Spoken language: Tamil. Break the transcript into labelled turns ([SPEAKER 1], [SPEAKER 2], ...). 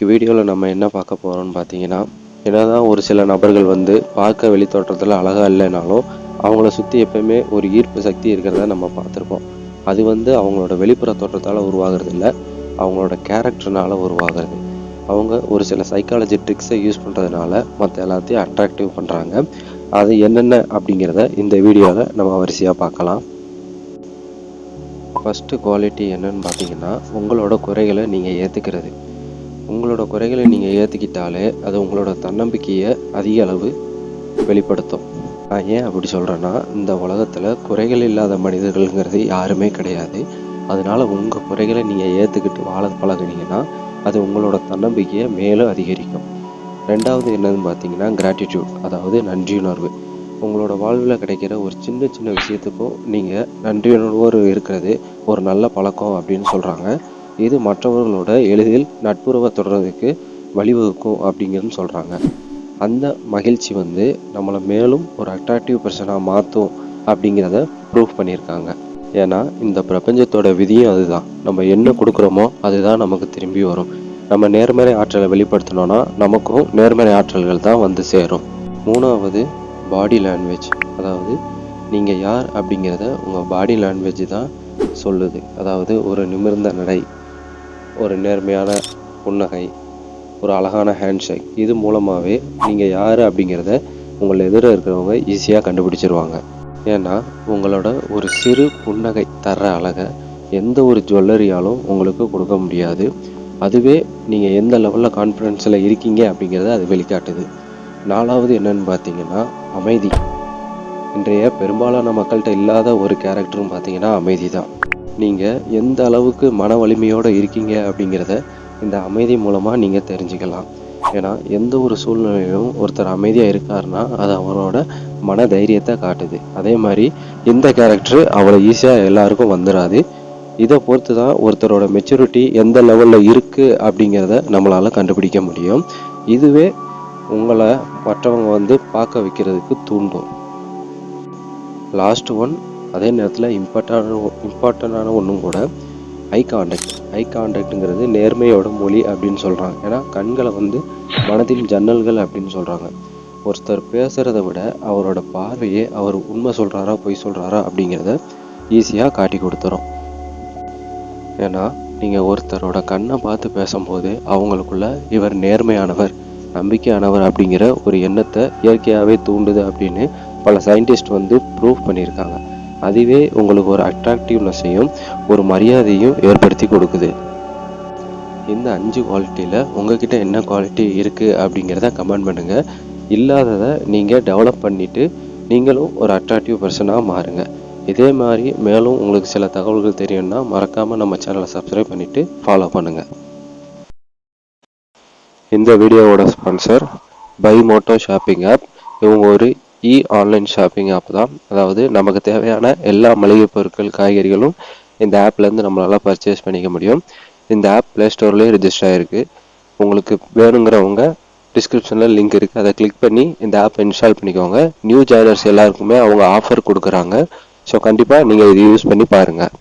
[SPEAKER 1] வீடியோவில் நம்ம என்ன பார்க்க போகிறோம்னு பார்த்தீங்கன்னா, என்னதான் ஒரு சில நபர்கள் வந்து பார்க்க வெளித்தோற்றத்தில் அழகாக இல்லைனாலும் அவங்கள சுற்றி எப்பயுமே ஒரு ஈர்ப்பு சக்தி இருக்கிறத நம்ம பார்த்துருப்போம். அது வந்து அவங்களோட வெளிப்புற தோற்றத்தால் உருவாகிறது இல்லை, அவங்களோட கேரக்டர்னால உருவாகிறது. அவங்க ஒரு சில சைக்காலஜி ட்ரிக்ஸை யூஸ் பண்ணுறதுனால மற்ற எல்லாத்தையும் அட்ராக்டிவ் பண்ணுறாங்க. அது என்னென்ன அப்படிங்கிறத இந்த வீடியோவில் நம்ம வரிசையாக பார்க்கலாம். ஃபஸ்ட்டு குவாலிட்டி என்னன்னு பார்த்தீங்கன்னா, உங்களோட குறைகளை நீங்கள் ஏற்றுக்கிறது. உங்களோட குறைகளை நீங்கள் ஏற்றுக்கிட்டாலே அது உங்களோட தன்னம்பிக்கையை அதிக அளவு வெளிப்படுத்தும். நான் ஏன் அப்படி சொல்கிறேன்னா, இந்த உலகத்தில் குறைகள் இல்லாத மனிதர்கள்ங்கிறது யாருமே கிடையாது. அதனால் உங்கள் குறைகளை நீங்கள் ஏற்றுக்கிட்டு வாழ பழகுனீங்கன்னா அது உங்களோட தன்னம்பிக்கையை மேலும் அதிகரிக்கும். ரெண்டாவது என்னன்னு பார்த்தீங்கன்னா, கிராட்டிடியூட், அதாவது நன்றியுணர்வு. உங்களோட வாழ்வில் கிடைக்கிற ஒரு சின்ன சின்ன விஷயத்துக்கும் நீங்கள் நன்றியுணர்வோடு இருக்கிறது ஒரு நல்ல பழக்கம் அப்படின்னு சொல்கிறாங்க. இது மற்றவர்களோட எளிதில் நட்புறவை தொடர்றதுக்கு வழிவகுக்கும் அப்படிங்கிறது சொல்கிறாங்க. அந்த மகிழ்ச்சி வந்து நம்மளை மேலும் ஒரு அட்ராக்டிவ் பர்சனாக மாற்றும் அப்படிங்கிறத ப்ரூவ் பண்ணியிருக்காங்க. ஏன்னா இந்த பிரபஞ்சத்தோட விதியும் அதுதான். நம்ம என்ன கொடுக்குறோமோ அதுதான் நமக்கு திரும்பி வரும். நம்ம நேர்மறை ஆற்றலை வெளிப்படுத்தினோன்னா நமக்கும் நேர்மறை ஆற்றல்கள் தான் வந்து சேரும். மூணாவது பாடி லாங்குவேஜ், அதாவது நீங்கள் யார் அப்படிங்கிறத உங்கள் பாடி லாங்குவேஜ் தான் சொல்லுது. அதாவது ஒரு நிமிர்ந்த நடை, ஒரு நேர்மையான புன்னகை, ஒரு அழகான ஹேண்ட்ஷேக், இது மூலமாகவே நீங்கள் யார் அப்படிங்கிறத உங்களை எதிர இருக்கிறவங்க ஈஸியாக கண்டுபிடிச்சிருவாங்க. ஏன்னா உங்களோட ஒரு சிறு புன்னகை தர்ற அழகை எந்த ஒரு ஜுவல்லரியாலும் உங்களுக்கு கொடுக்க முடியாது. அதுவே நீங்கள் எந்த லெவலில் கான்ஃபிடென்ஸில் இருக்கீங்க அப்படிங்கிறத அது வெளிக்காட்டுது. நாலாவது என்னன்னு பார்த்தீங்கன்னா, அமைதி. இன்றைய பெரும்பாலான மக்கள்கிட்ட இல்லாத ஒரு கேரக்டரும் பார்த்தீங்கன்னா அமைதி தான். நீங்கள் எந்த அளவுக்கு மன வலிமையோடு இருக்கீங்க அப்படிங்கிறத இந்த அமைதி மூலமாக நீங்கள் தெரிஞ்சுக்கலாம். ஏன்னா எந்த ஒரு சூழ்நிலையிலும் ஒருத்தர் அமைதியாக இருக்காருன்னா அது அவரோட மன தைரியத்தை காட்டுது. அதே மாதிரி இந்த கேரக்டர் அவ்வளோ ஈஸியாக எல்லாருக்கும் வந்துடாது. இதை பொறுத்து தான் ஒருத்தரோட மெச்சூரிட்டி எந்த லெவலில் இருக்குது அப்படிங்கிறத நம்மளால் கண்டுபிடிக்க முடியும். இதுவே உங்களை மற்றவங்க வந்து பார்க்க வைக்கிறதுக்கு தூண்டும். லாஸ்ட் ஒன், அதே நேரத்தில் இம்பார்ட்டண்டான ஒன்றும் கூட, ஐ கான்டாக்டுங்கிறது நேர்மையோட மொழி அப்படின்னு சொல்கிறாங்க. ஏன்னா கண்களை வந்து மனதின் ஜன்னல்கள் அப்படின்னு சொல்கிறாங்க. ஒருத்தர் பேசுகிறத விட அவரோட பார்வையே அவர் உண்மை சொல்கிறாரா பொய் சொல்கிறாரா அப்படிங்கிறத ஈஸியாக காட்டி கொடுத்துரும். ஏன்னா நீங்கள் ஒருத்தரோட கண்ணை பார்த்து பேசும்போது அவங்களுக்குள்ள இவர் நேர்மையானவர், நம்பிக்கையானவர் அப்படிங்கிற ஒரு எண்ணத்தை இயற்கையாகவே தூண்டுது அப்படின்னு பல சயின்டிஸ்ட் வந்து ப்ரூவ் பண்ணியிருக்காங்க. அதுவே உங்களுக்கு ஒரு அட்ராக்டிவ்னஸையும் ஒரு மரியாதையும் ஏற்படுத்தி கொடுக்குது. இந்த 5 குவாலிட்டியில் உங்ககிட்ட என்ன குவாலிட்டி இருக்குது அப்படிங்கிறத கமெண்ட் பண்ணுங்கள். இல்லாததை நீங்கள் டெவலப் பண்ணிவிட்டு நீங்களும் ஒரு அட்ராக்டிவ் பர்சனாக மாறுங்க. இதே மாதிரி மேலும் உங்களுக்கு சில தகவல்கள் தெரியும்னா மறக்காமல் நம்ம சேனலை சப்ஸ்கிரைப் பண்ணிவிட்டு ஃபாலோ பண்ணுங்கள். இந்த வீடியோவோட ஸ்பான்சர் பைமோட்டோ ஷாப்பிங் ஆப். இவங்க ஒரு ஆன்லைன் ஷாப்பிங் ஆப் தான். அதாவது நமக்கு தேவையான எல்லா மளிகை பொருட்கள், காய்கறிகளும் இந்த ஆப்லேருந்து நம்மளால் பர்ச்சேஸ் பண்ணிக்க முடியும். இந்த ஆப் ப்ளே ஸ்டோர்லேயே ரிஜிஸ்டர் ஆகிருக்கு. உங்களுக்கு வேணுங்கிறவங்க டிஸ்கிரிப்ஷனில் லிங்க் இருக்குது, அதை கிளிக் பண்ணி இந்த ஆப் இன்ஸ்டால் பண்ணிக்கோங்க. நியூ ஜாயினர்ஸ் எல்லாருக்குமே அவங்க ஆஃபர் கொடுக்குறாங்க. ஸோ கண்டிப்பாக நீங்கள் இதை யூஸ் பண்ணி பாருங்கள்.